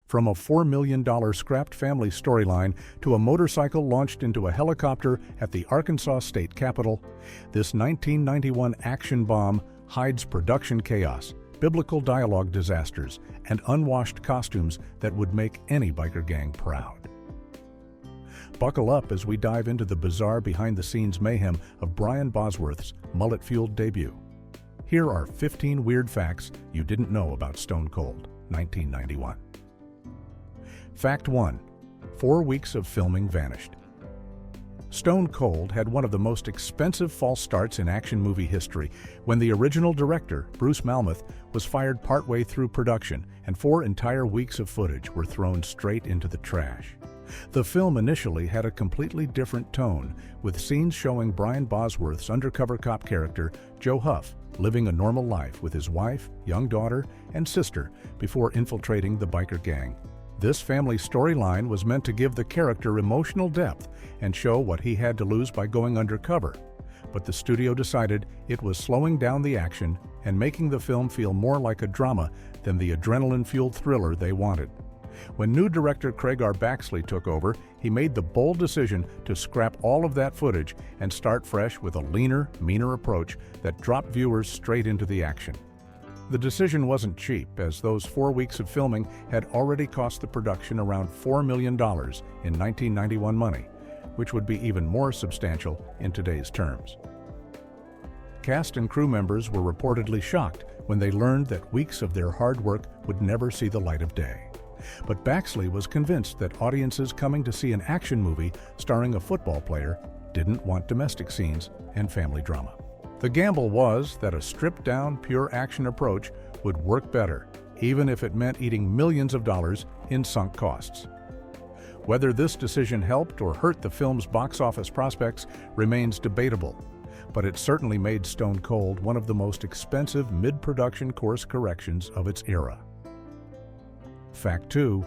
From a $4 million scrapped family storyline to a motorcycle launched into a helicopter at the Arkansas State Capitol, this 1991 action bomb hides production chaos, biblical dialogue disasters, and unwashed costumes that would make any biker gang proud. Buckle up as we dive into the bizarre behind-the-scenes mayhem of Brian Bosworth's mullet-fueled debut. Here are 15 weird facts you didn't know about Stone Cold, 1991. Fact 1. 4 weeks of filming vanished. Stone Cold had one of the most expensive false starts in action movie history when the original director, Bruce Malmuth, was fired partway through production and 4 entire weeks of footage were thrown straight into the trash. The film initially had a completely different tone, with scenes showing Brian Bosworth's undercover cop character, Joe Huff, living a normal life with his wife, young daughter, and sister before infiltrating the biker gang. This family storyline was meant to give the character emotional depth and show what he had to lose by going undercover, but the studio decided it was slowing down the action and making the film feel more like a drama than the adrenaline-fueled thriller they wanted. When new director Craig R. Baxley took over, he made the bold decision to scrap all of that footage and start fresh with a leaner, meaner approach that dropped viewers straight into the action. The decision wasn't cheap, as those 4 weeks of filming had already cost the production around $4 million in 1991 money, which would be even more substantial in today's terms. Cast and crew members were reportedly shocked when they learned that weeks of their hard work would never see the light of day. But Baxley was convinced that audiences coming to see an action movie starring a football player didn't want domestic scenes and family drama. The gamble was that a stripped-down, pure action approach would work better, even if it meant eating millions of dollars in sunk costs. Whether this decision helped or hurt the film's box office prospects remains debatable, but it certainly made Stone Cold one of the most expensive mid-production course corrections of its era. Fact 2.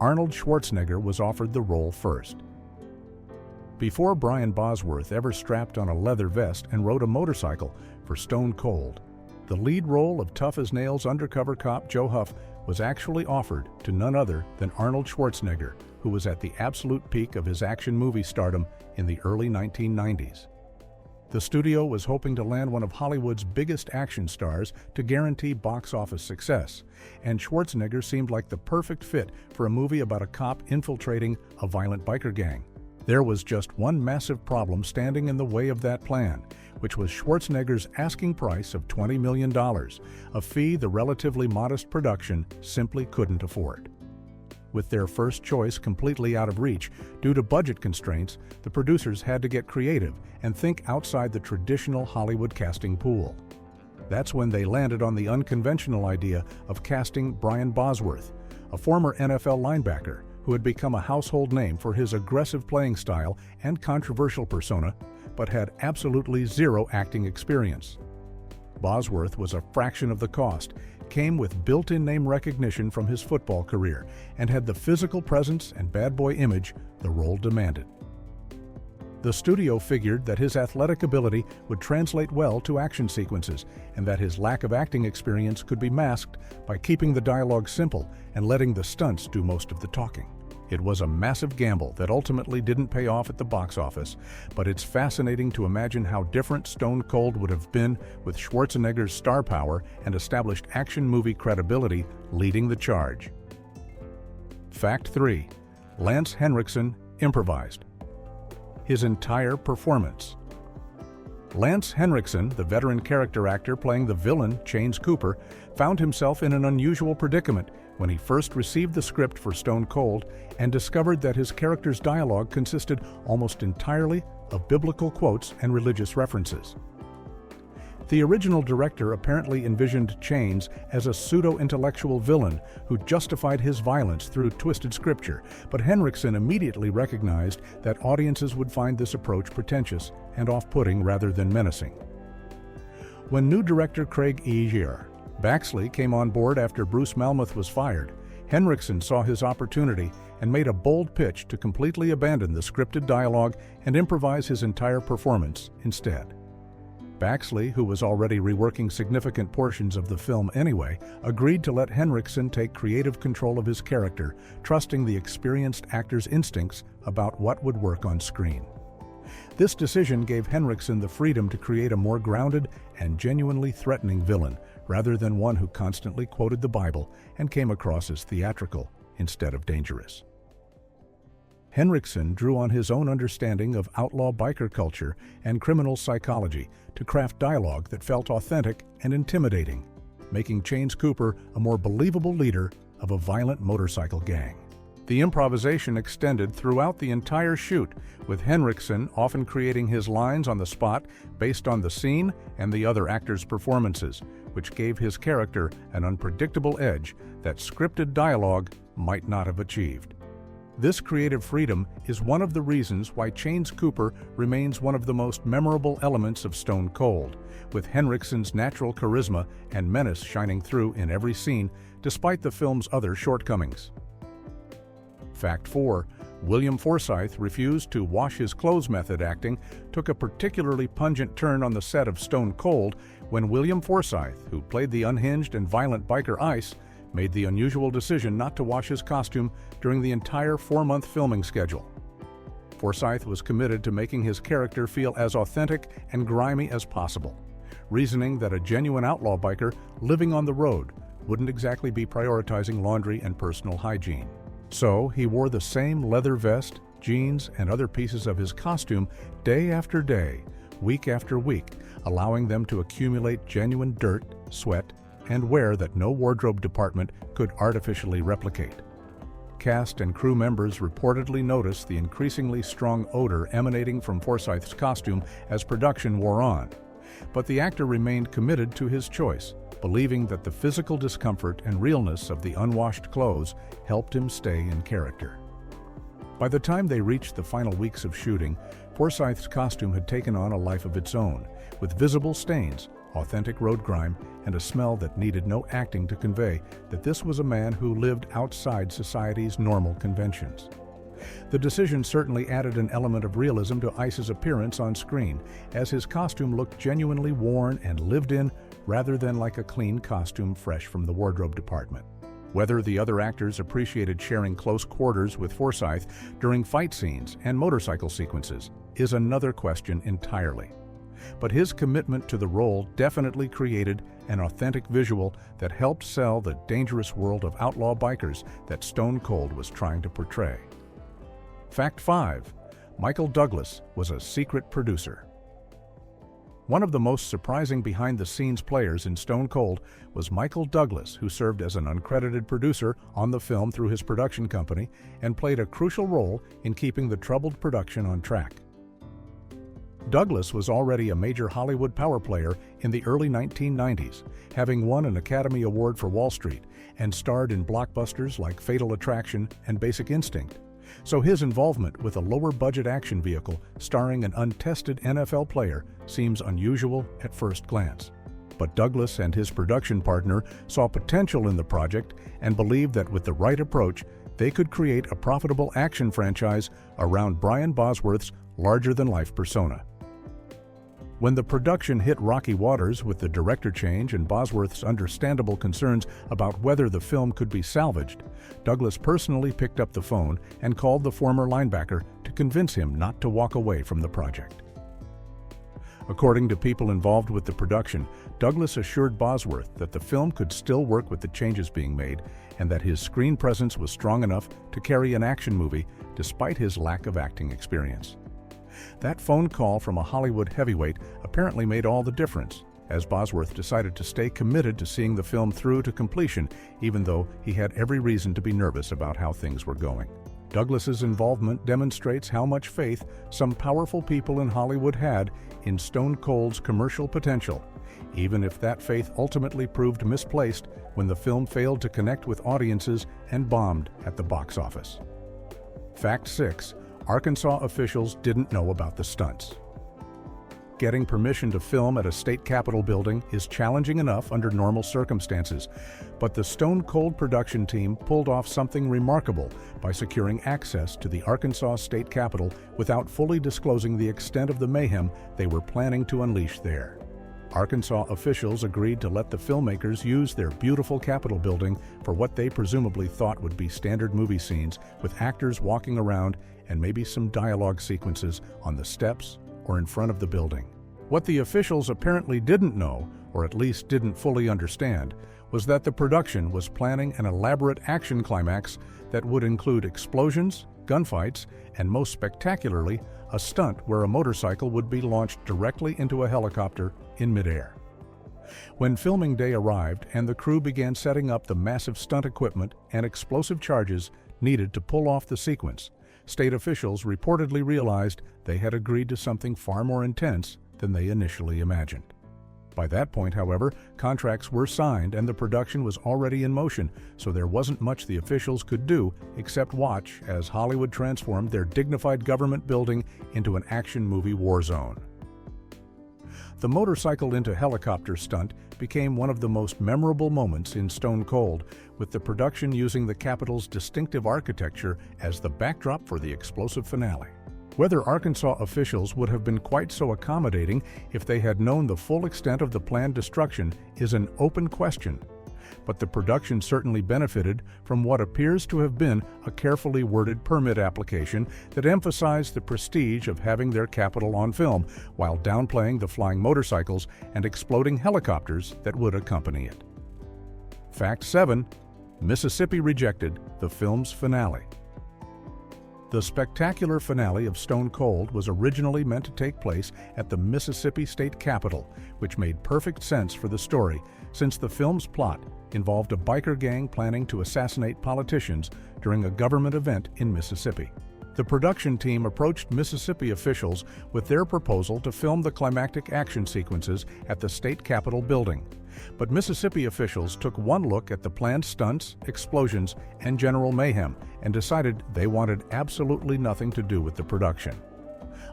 Arnold Schwarzenegger was offered the role first. Before Brian Bosworth ever strapped on a leather vest and rode a motorcycle for Stone Cold, the lead role of tough-as-nails undercover cop Joe Huff was actually offered to none other than Arnold Schwarzenegger, who was at the absolute peak of his action movie stardom in the early 1990s. The studio was hoping to land one of Hollywood's biggest action stars to guarantee box office success, and Schwarzenegger seemed like the perfect fit for a movie about a cop infiltrating a violent biker gang. There was just one massive problem standing in the way of that plan, which was Schwarzenegger's asking price of $20 million, a fee the relatively modest production simply couldn't afford. With their first choice completely out of reach due to budget constraints, the producers had to get creative and think outside the traditional Hollywood casting pool. That's when they landed on the unconventional idea of casting Brian Bosworth, a former NFL linebacker who had become a household name for his aggressive playing style and controversial persona, but had absolutely zero acting experience. Bosworth was a fraction of the cost, came with built-in name recognition from his football career, and had the physical presence and bad boy image the role demanded. The studio figured that his athletic ability would translate well to action sequences, and that his lack of acting experience could be masked by keeping the dialogue simple and letting the stunts do most of the talking. It was a massive gamble that ultimately didn't pay off at the box office, but it's fascinating to imagine how different Stone Cold would have been with Schwarzenegger's star power and established action movie credibility leading the charge. Fact 3. Lance Henriksen improvised. His entire performance. Lance Henriksen, the veteran character actor playing the villain Chains Cooper, found himself in an unusual predicament when he first received the script for Stone Cold and discovered that his character's dialogue consisted almost entirely of biblical quotes and religious references. The original director apparently envisioned Chains as a pseudo-intellectual villain who justified his violence through twisted scripture, but Henriksen immediately recognized that audiences would find this approach pretentious and off-putting rather than menacing. When new director Craig R. Baxley came on board after Bruce Malmuth was fired, Henriksen saw his opportunity and made a bold pitch to completely abandon the scripted dialogue and improvise his entire performance instead. Baxley, who was already reworking significant portions of the film anyway, agreed to let Henriksen take creative control of his character, trusting the experienced actor's instincts about what would work on screen. This decision gave Henriksen the freedom to create a more grounded and genuinely threatening villain, rather than one who constantly quoted the Bible and came across as theatrical instead of dangerous. Henriksen drew on his own understanding of outlaw biker culture and criminal psychology to craft dialogue that felt authentic and intimidating, making Chance Cooper a more believable leader of a violent motorcycle gang. The improvisation extended throughout the entire shoot, with Henriksen often creating his lines on the spot based on the scene and the other actors' performances, which gave his character an unpredictable edge that scripted dialogue might not have achieved. This creative freedom is one of the reasons why Chance Cooper remains one of the most memorable elements of Stone Cold, with Henriksen's natural charisma and menace shining through in every scene, despite the film's other shortcomings. Fact 4. William Forsythe refused to wash his clothes method acting took a particularly pungent turn on the set of Stone Cold when William Forsythe, who played the unhinged and violent biker Ice, made the unusual decision not to wash his costume during the entire 4-month filming schedule. Forsythe was committed to making his character feel as authentic and grimy as possible, reasoning that a genuine outlaw biker living on the road wouldn't exactly be prioritizing laundry and personal hygiene. So he wore the same leather vest, jeans, and other pieces of his costume day after day, week after week, allowing them to accumulate genuine dirt, sweat, and wear that no wardrobe department could artificially replicate. Cast and crew members reportedly noticed the increasingly strong odor emanating from Forsythe's costume as production wore on, but the actor remained committed to his choice, believing that the physical discomfort and realness of the unwashed clothes helped him stay in character. By the time they reached the final weeks of shooting, Forsythe's costume had taken on a life of its own, with visible stains, authentic road grime, and a smell that needed no acting to convey that this was a man who lived outside society's normal conventions. The decision certainly added an element of realism to Ice's appearance on screen, as his costume looked genuinely worn and lived in rather than like a clean costume fresh from the wardrobe department. Whether the other actors appreciated sharing close quarters with Forsythe during fight scenes and motorcycle sequences is another question entirely. But his commitment to the role definitely created an authentic visual that helped sell the dangerous world of outlaw bikers that Stone Cold was trying to portray. Fact 5. Michael Douglas was a secret producer. One of the most surprising behind-the-scenes players in Stone Cold was Michael Douglas, who served as an uncredited producer on the film through his production company and played a crucial role in keeping the troubled production on track. Douglas was already a major Hollywood power player in the early 1990s, having won an Academy Award for Wall Street and starred in blockbusters like Fatal Attraction and Basic Instinct. So his involvement with a lower-budget action vehicle starring an untested NFL player seems unusual at first glance. But Douglas and his production partner saw potential in the project and believed that with the right approach, they could create a profitable action franchise around Brian Bosworth's larger-than-life persona. When the production hit rocky waters with the director change and Bosworth's understandable concerns about whether the film could be salvaged, Douglas personally picked up the phone and called the former linebacker to convince him not to walk away from the project. According to people involved with the production, Douglas assured Bosworth that the film could still work with the changes being made and that his screen presence was strong enough to carry an action movie despite his lack of acting experience. That phone call from a Hollywood heavyweight apparently made all the difference, as Bosworth decided to stay committed to seeing the film through to completion, even though he had every reason to be nervous about how things were going. Douglas's involvement demonstrates how much faith some powerful people in Hollywood had in Stone Cold's commercial potential, even if that faith ultimately proved misplaced when the film failed to connect with audiences and bombed at the box office. Fact 6. Arkansas officials didn't know about the stunts. Getting permission to film at a state capitol building is challenging enough under normal circumstances, but the Stone Cold production team pulled off something remarkable by securing access to the Arkansas state capitol without fully disclosing the extent of the mayhem they were planning to unleash there. Arkansas officials agreed to let the filmmakers use their beautiful Capitol building for what they presumably thought would be standard movie scenes, with actors walking around and maybe some dialogue sequences on the steps or in front of the building. What the officials apparently didn't know, or at least didn't fully understand, was that the production was planning an elaborate action climax that would include explosions, gunfights, and most spectacularly, a stunt where a motorcycle would be launched directly into a helicopter in midair. When filming day arrived and the crew began setting up the massive stunt equipment and explosive charges needed to pull off the sequence, state officials reportedly realized they had agreed to something far more intense than they initially imagined. By that point, however, contracts were signed and the production was already in motion, so there wasn't much the officials could do except watch as Hollywood transformed their dignified government building into an action movie war zone. The motorcycle into helicopter stunt became one of the most memorable moments in Stone Cold, with the production using the Capitol's distinctive architecture as the backdrop for the explosive finale. Whether Arkansas officials would have been quite so accommodating if they had known the full extent of the planned destruction is an open question, but the production certainly benefited from what appears to have been a carefully worded permit application that emphasized the prestige of having their Capitol on film, while downplaying the flying motorcycles and exploding helicopters that would accompany it. Fact 7. Mississippi rejected the film's finale. The spectacular finale of Stone Cold was originally meant to take place at the Mississippi State Capitol, which made perfect sense for the story, since the film's plot involved a biker gang planning to assassinate politicians during a government event in Mississippi. The production team approached Mississippi officials with their proposal to film the climactic action sequences at the state capitol building. But Mississippi officials took one look at the planned stunts, explosions, and general mayhem and decided they wanted absolutely nothing to do with the production.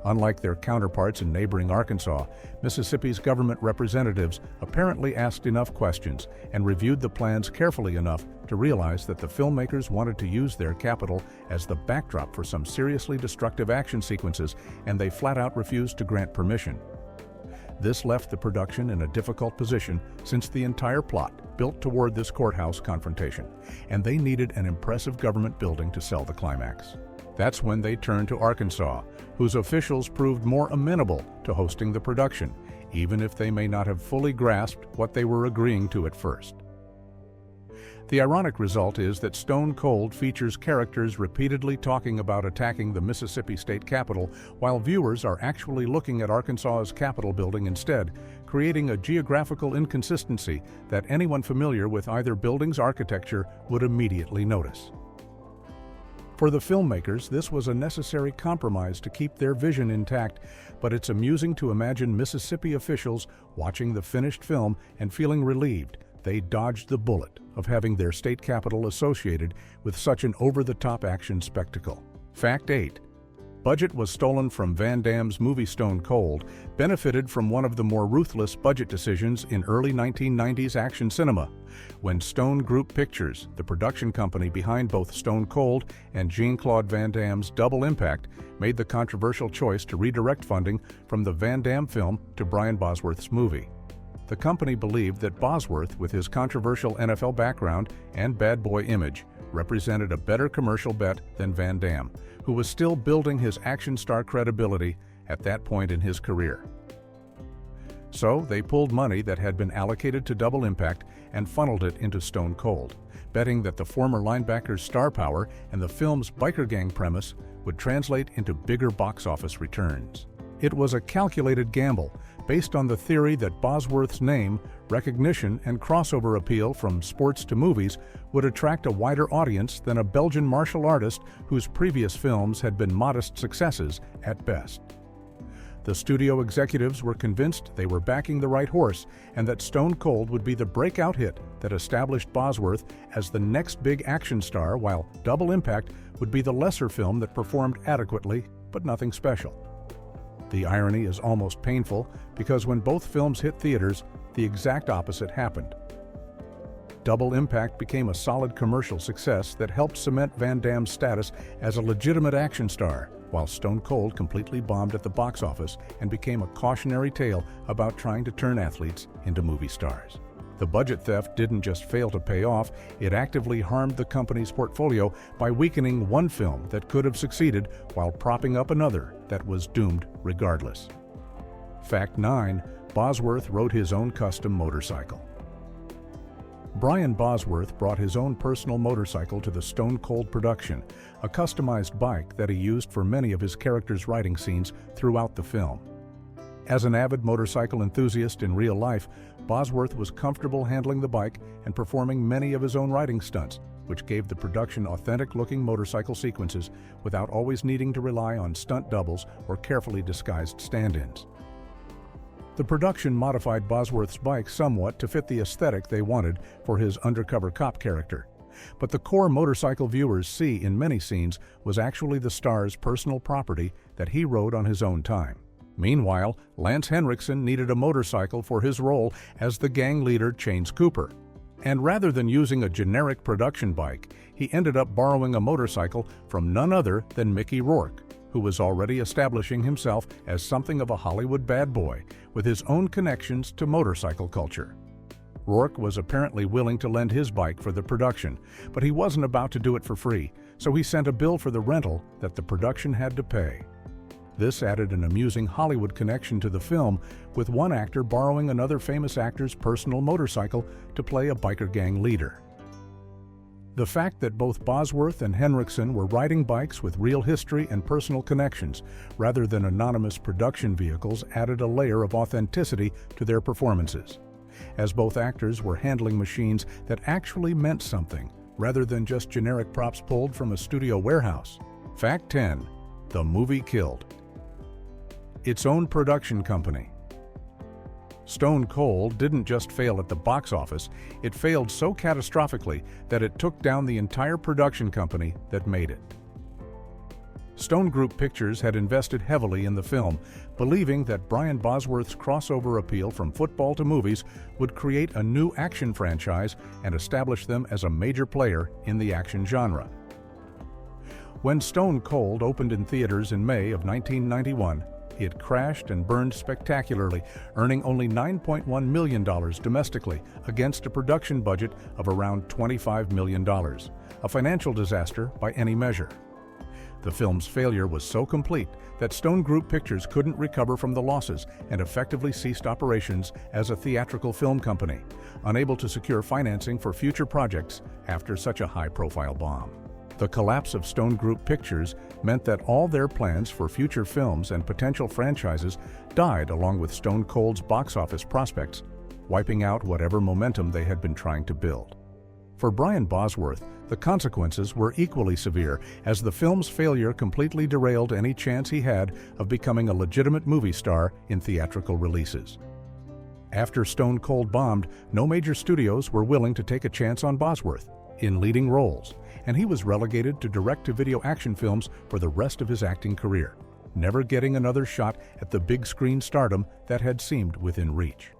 Unlike their counterparts in neighboring Arkansas, Mississippi's government representatives apparently asked enough questions and reviewed the plans carefully enough to realize that the filmmakers wanted to use their capital as the backdrop for some seriously destructive action sequences, and they flat out refused to grant permission. This left the production in a difficult position since the entire plot built toward this courthouse confrontation, and they needed an impressive government building to sell the climax. That's when they turned to Arkansas, whose officials proved more amenable to hosting the production, even if they may not have fully grasped what they were agreeing to at first. The ironic result is that Stone Cold features characters repeatedly talking about attacking the Mississippi State Capitol, while viewers are actually looking at Arkansas's Capitol building instead, creating a geographical inconsistency that anyone familiar with either building's architecture would immediately notice. For the filmmakers, this was a necessary compromise to keep their vision intact, but it's amusing to imagine Mississippi officials watching the finished film and feeling relieved they dodged the bullet of having their state capitol associated with such an over-the-top action spectacle. Fact 8. Budget was stolen from Van Damme's movie Stone Cold, benefited from one of the more ruthless budget decisions in early 1990s action cinema, when Stone Group Pictures, the production company behind both Stone Cold and Jean-Claude Van Damme's Double Impact, made the controversial choice to redirect funding from the Van Damme film to Brian Bosworth's movie. The company believed that Bosworth, with his controversial NFL background and bad boy image, represented a better commercial bet than Van Damme, who was still building his action star credibility at that point in his career. So they pulled money that had been allocated to Double Impact and funneled it into Stone Cold, betting that the former linebacker's star power and the film's biker gang premise would translate into bigger box office returns. It was a calculated gamble, based on the theory that Bosworth's name, recognition, and crossover appeal from sports to movies would attract a wider audience than a Belgian martial artist whose previous films had been modest successes at best. The studio executives were convinced they were backing the right horse and that Stone Cold would be the breakout hit that established Bosworth as the next big action star, while Double Impact would be the lesser film that performed adequately but nothing special. The irony is almost painful because when both films hit theaters, the exact opposite happened. Double Impact became a solid commercial success that helped cement Van Damme's status as a legitimate action star, while Stone Cold completely bombed at the box office and became a cautionary tale about trying to turn athletes into movie stars. The budget theft didn't just fail to pay off, it actively harmed the company's portfolio by weakening one film that could have succeeded while propping up another that was doomed regardless. Fact 9. Bosworth rode his own custom motorcycle. Brian Bosworth brought his own personal motorcycle to the Stone Cold production, a customized bike that he used for many of his characters' riding scenes throughout the film. As an avid motorcycle enthusiast in real life, Bosworth was comfortable handling the bike and performing many of his own riding stunts, which gave the production authentic-looking motorcycle sequences without always needing to rely on stunt doubles or carefully disguised stand-ins. The production modified Bosworth's bike somewhat to fit the aesthetic they wanted for his undercover cop character. But the core motorcycle viewers see in many scenes was actually the star's personal property that he rode on his own time. Meanwhile, Lance Henriksen needed a motorcycle for his role as the gang leader Chains Cooper. And rather than using a generic production bike, he ended up borrowing a motorcycle from none other than Mickey Rourke, who was already establishing himself as something of a Hollywood bad boy with his own connections to motorcycle culture. Rourke was apparently willing to lend his bike for the production, but he wasn't about to do it for free, so he sent a bill for the rental that the production had to pay. This added an amusing Hollywood connection to the film, with one actor borrowing another famous actor's personal motorcycle to play a biker gang leader. The fact that both Bosworth and Henriksen were riding bikes with real history and personal connections, rather than anonymous production vehicles, added a layer of authenticity to their performances, as both actors were handling machines that actually meant something, rather than just generic props pulled from a studio warehouse. Fact 10. The movie killed its own production company. Stone Cold didn't just fail at the box office, it failed so catastrophically that it took down the entire production company that made it. Stone Group Pictures had invested heavily in the film, believing that Brian Bosworth's crossover appeal from football to movies would create a new action franchise and establish them as a major player in the action genre. When Stone Cold opened in theaters in May of 1991, it crashed and burned spectacularly, earning only $9.1 million domestically against a production budget of around $25 million, a financial disaster by any measure. The film's failure was so complete that Stone Group Pictures couldn't recover from the losses and effectively ceased operations as a theatrical film company, unable to secure financing for future projects after such a high-profile bomb. The collapse of Stone Group Pictures meant that all their plans for future films and potential franchises died along with Stone Cold's box office prospects, wiping out whatever momentum they had been trying to build. For Brian Bosworth, the consequences were equally severe, as the film's failure completely derailed any chance he had of becoming a legitimate movie star in theatrical releases. After Stone Cold bombed, no major studios were willing to take a chance on Bosworth in leading roles, and he was relegated to direct-to-video action films for the rest of his acting career, never getting another shot at the big screen stardom that had seemed within reach.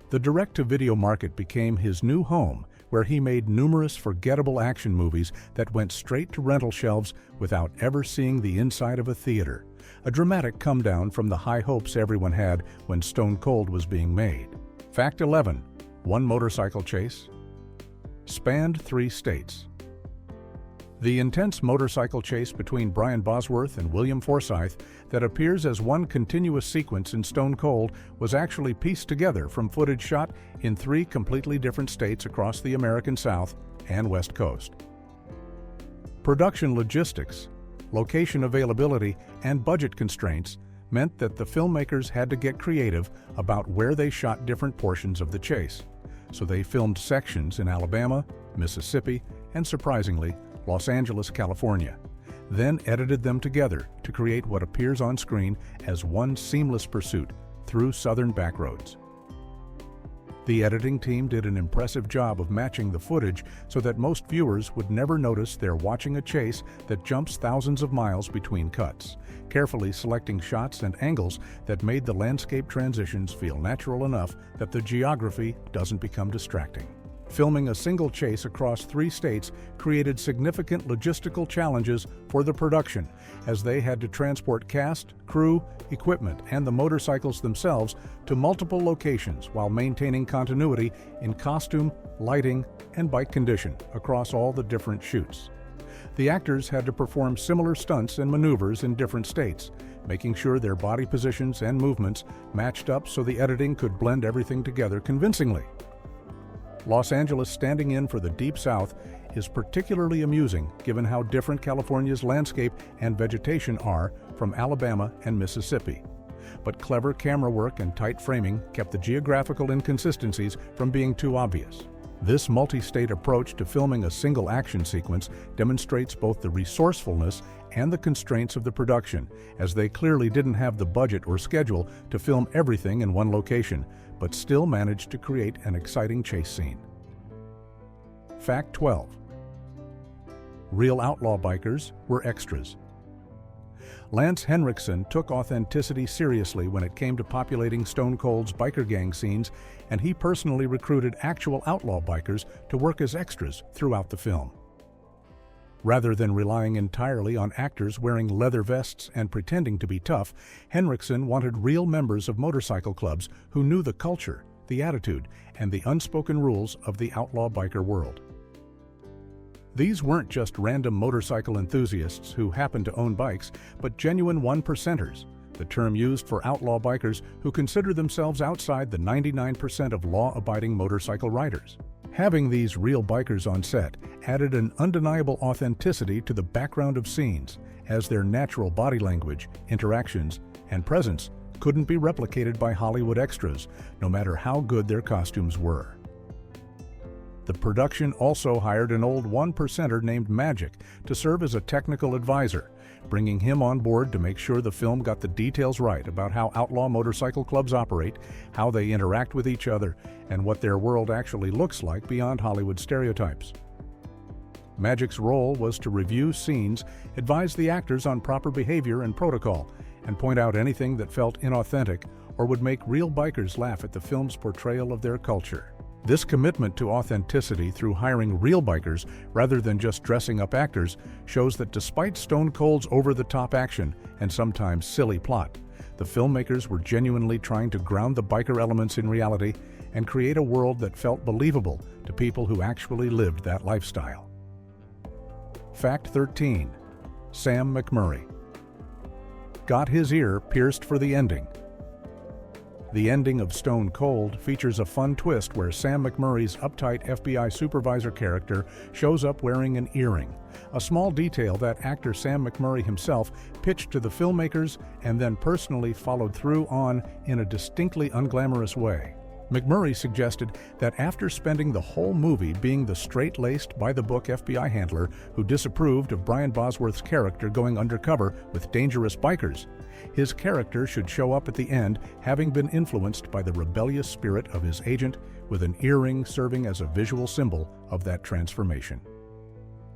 The direct-to-video market became his new home, where he made numerous forgettable action movies that went straight to rental shelves without ever seeing the inside of a theater, a dramatic come-down from the high hopes everyone had when Stone Cold was being made. Fact 11. One motorcycle chase spanned 3 states. The intense motorcycle chase between Brian Bosworth and William Forsythe that appears as one continuous sequence in Stone Cold was actually pieced together from footage shot in 3 completely different states across the American South and West Coast. Production logistics, location availability, and budget constraints meant that the filmmakers had to get creative about where they shot different portions of the chase, so they filmed sections in Alabama, Mississippi, and surprisingly, Los Angeles, California, then edited them together to create what appears on screen as one seamless pursuit through southern backroads. The editing team did an impressive job of matching the footage so that most viewers would never notice they're watching a chase that jumps thousands of miles between cuts, carefully selecting shots and angles that made the landscape transitions feel natural enough that the geography doesn't become distracting. Filming a single chase across 3 states created significant logistical challenges for the production, as they had to transport cast, crew, equipment, and the motorcycles themselves to multiple locations while maintaining continuity in costume, lighting, and bike condition across all the different shoots. The actors had to perform similar stunts and maneuvers in different states, making sure their body positions and movements matched up so the editing could blend everything together convincingly. Los Angeles standing in for the Deep South is particularly amusing given how different California's landscape and vegetation are from Alabama and Mississippi. But clever camera work and tight framing kept the geographical inconsistencies from being too obvious. This multi-state approach to filming a single action sequence demonstrates both the resourcefulness and the constraints of the production, as they clearly didn't have the budget or schedule to film everything in one location, but still managed to create an exciting chase scene. Fact 12. Real outlaw bikers were extras. Lance Henriksen took authenticity seriously when it came to populating Stone Cold's biker gang scenes, and he personally recruited actual outlaw bikers to work as extras throughout the film. Rather than relying entirely on actors wearing leather vests and pretending to be tough, Henriksen wanted real members of motorcycle clubs who knew the culture, the attitude, and the unspoken rules of the outlaw biker world. These weren't just random motorcycle enthusiasts who happened to own bikes, but genuine one-percenters, the term used for outlaw bikers who consider themselves outside the 99% of law-abiding motorcycle riders. Having these real bikers on set added an undeniable authenticity to the background of scenes, as their natural body language, interactions, and presence couldn't be replicated by Hollywood extras, no matter how good their costumes were. The production also hired an old one-percenter named Magic to serve as a technical advisor, bringing him on board to make sure the film got the details right about how outlaw motorcycle clubs operate, how they interact with each other, and what their world actually looks like beyond Hollywood stereotypes. Magic's role was to review scenes, advise the actors on proper behavior and protocol, and point out anything that felt inauthentic or would make real bikers laugh at the film's portrayal of their culture. This commitment to authenticity through hiring real bikers rather than just dressing up actors shows that despite Stone Cold's over-the-top action and sometimes silly plot, the filmmakers were genuinely trying to ground the biker elements in reality and create a world that felt believable to people who actually lived that lifestyle. Fact 13. Sam McMurray got his ear pierced for the ending. The ending of Stone Cold features a fun twist where Sam McMurray's uptight FBI supervisor character shows up wearing an earring, a small detail that actor Sam McMurray himself pitched to the filmmakers and then personally followed through on in a distinctly unglamorous way. McMurray suggested that after spending the whole movie being the straight-laced, by-the-book FBI handler who disapproved of Brian Bosworth's character going undercover with dangerous bikers, his character should show up at the end having been influenced by the rebellious spirit of his agent, with an earring serving as a visual symbol of that transformation.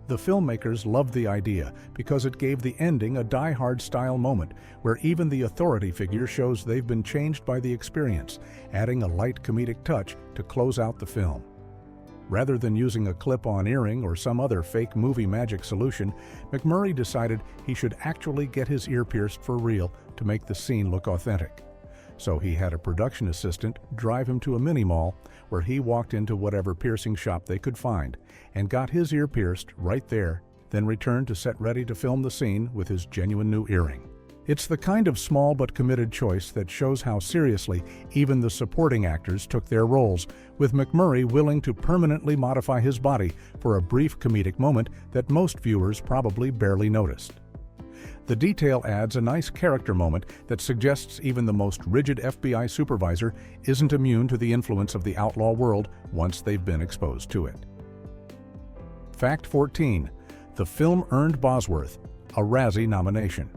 The filmmakers loved the idea because it gave the ending a Die Hard-style moment where even the authority figure shows they've been changed by the experience, adding a light comedic touch to close out the film. Rather than using a clip-on earring or some other fake movie magic solution, McMurray decided he should actually get his ear pierced for real to make the scene look authentic. So he had a production assistant drive him to a mini-mall where he walked into whatever piercing shop they could find and got his ear pierced right there, then returned to set ready to film the scene with his genuine new earring. It's the kind of small but committed choice that shows how seriously even the supporting actors took their roles, with McMurray willing to permanently modify his body for a brief comedic moment that most viewers probably barely noticed. The detail adds a nice character moment that suggests even the most rigid FBI supervisor isn't immune to the influence of the outlaw world once they've been exposed to it. Fact 14. The film earned Bosworth a Razzie nomination.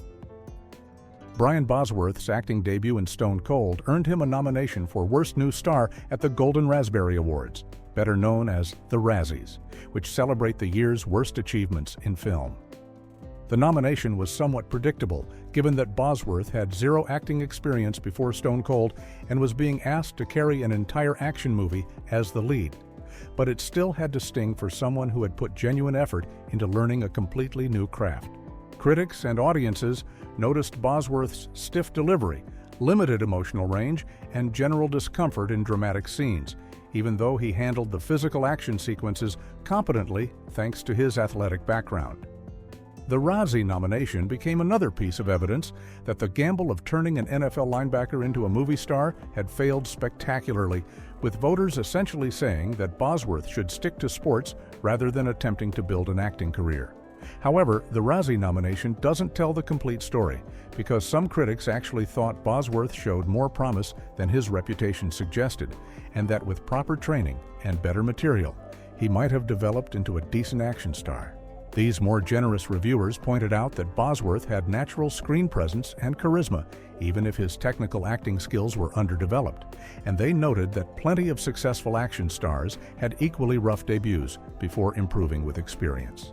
Brian Bosworth's acting debut in Stone Cold earned him a nomination for Worst New Star at the Golden Raspberry Awards, better known as the Razzies, which celebrate the year's worst achievements in film. The nomination was somewhat predictable, given that Bosworth had zero acting experience before Stone Cold and was being asked to carry an entire action movie as the lead, but it still had to sting for someone who had put genuine effort into learning a completely new craft. Critics and audiences noticed Bosworth's stiff delivery, limited emotional range, and general discomfort in dramatic scenes, even though he handled the physical action sequences competently thanks to his athletic background. The Razzie nomination became another piece of evidence that the gamble of turning an NFL linebacker into a movie star had failed spectacularly, with voters essentially saying that Bosworth should stick to sports rather than attempting to build an acting career. However, the Razzie nomination doesn't tell the complete story, because some critics actually thought Bosworth showed more promise than his reputation suggested, and that with proper training and better material, he might have developed into a decent action star. These more generous reviewers pointed out that Bosworth had natural screen presence and charisma, even if his technical acting skills were underdeveloped, and they noted that plenty of successful action stars had equally rough debuts before improving with experience.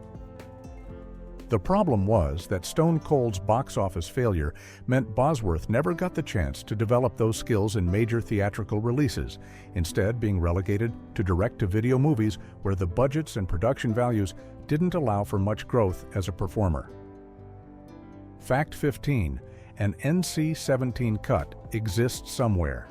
The problem was that Stone Cold's box office failure meant Bosworth never got the chance to develop those skills in major theatrical releases, instead being relegated to direct-to-video movies where the budgets and production values didn't allow for much growth as a performer. Fact 15. An NC-17 cut exists somewhere.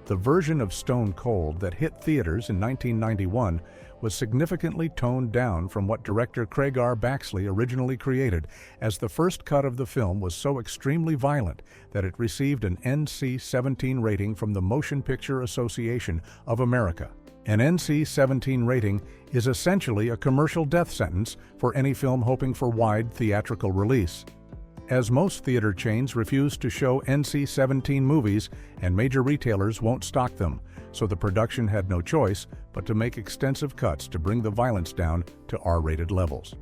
The version of Stone Cold that hit theaters in 1991 was significantly toned down from what director Craig R. Baxley originally created, as the first cut of the film was so extremely violent that it received an NC-17 rating from the Motion Picture Association of America. An NC-17 rating is essentially a commercial death sentence for any film hoping for wide theatrical release. As most theater chains refuse to show NC-17 movies and major retailers won't stock them, so the production had no choice but to make extensive cuts to bring the violence down to R-rated levels.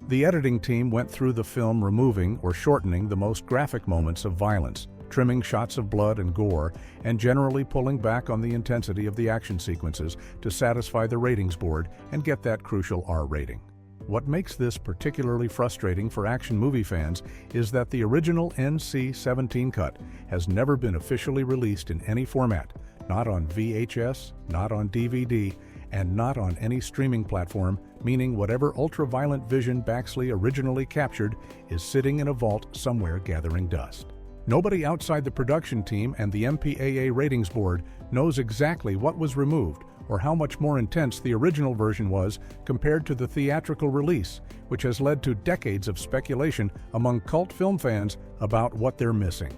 The editing team went through the film removing or shortening the most graphic moments of violence, trimming shots of blood and gore, and generally pulling back on the intensity of the action sequences to satisfy the ratings board and get that crucial R rating. What makes this particularly frustrating for action movie fans is that the original NC-17 cut has never been officially released in any format, not on VHS, not on DVD, and not on any streaming platform, meaning whatever ultra-violent vision Baxley originally captured is sitting in a vault somewhere gathering dust. Nobody outside the production team and the MPAA ratings board knows exactly what was removed or how much more intense the original version was compared to the theatrical release, which has led to decades of speculation among cult film fans about what they're missing.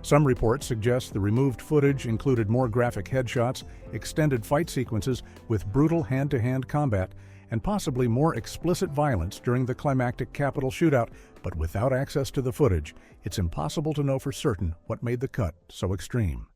Some reports suggest the removed footage included more graphic headshots, extended fight sequences with brutal hand-to-hand combat, and possibly more explicit violence during the climactic Capitol shootout, but without access to the footage, it's impossible to know for certain what made the cut so extreme.